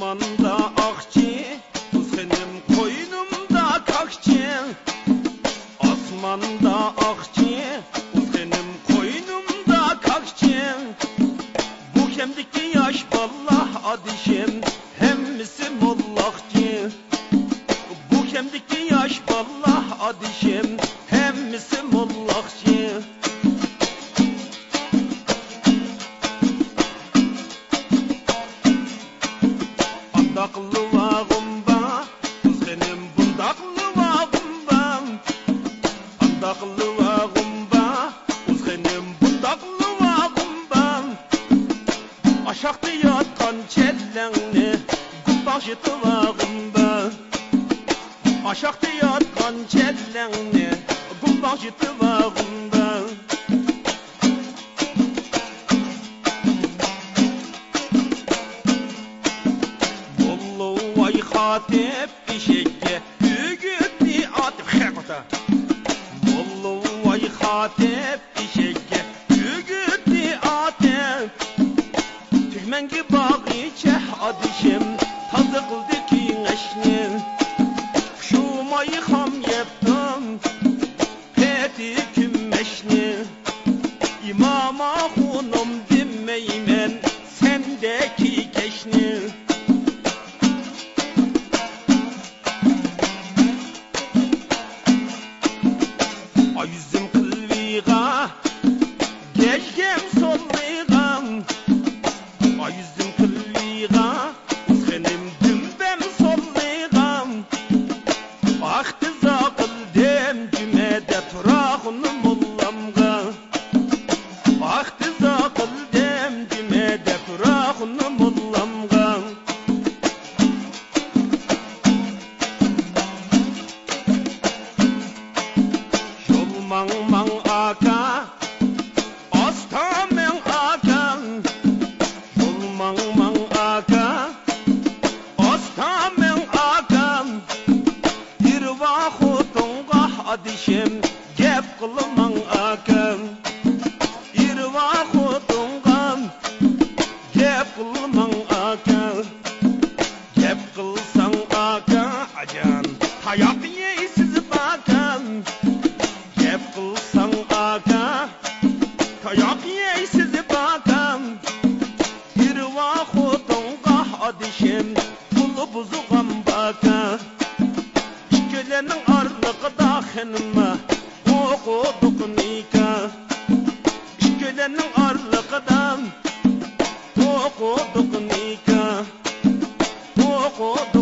Asmanda akçı, senin koynumda kakçı. Asmanda akçı, senin koynumda kakçı. Bu kemdiki yaş vallah adişim, hemmisi mollakçı. Bu kemdiki yaş vallah adişim, hemmisi mollakçı. Andaklı vağımba, senin bundaklı vağımba. Andaklı vağımba, senin bundaklı vağımba. Aşaktı yatkan çellenni, gumbaşıtı vağımba. Aşaktı yatkan çellenni, gumbaşıtı vağımba. Hatip işekke ügütni atip xerqata. Mollu vay hatip işekke ügütni atip. Tügmengi bağiçe adişim tazı kıldı kiğeşni. Şumayı ham yaptım peti kümmeşni. İmama hunum dinmeymen sendeki keşni. Yüzüm kılviga, geçgem solviga. Yüzüm kılviga, senim dümbem solviga. Aktıza kıldım cümede turağını mullamga. Aktıza kıldım cümede turağını mullamga. Mang mang aka, asta meng aka. Yol mang mang aka, asta meng aka. Bir vaxutunga adişim gep kılmang aka. Bir vaxutunga gep kılmang aka. Gep kılsang aka acan tayak yeysiz bakan. Gep kılsan aka, tayak yeysiz bakan. Bir vaxutunga adişim, pulu buzuğam baka. İkelenin arlıqda xenime, okuduk nikah. İkelenin arlıqda, okuduk nikah. Okuduk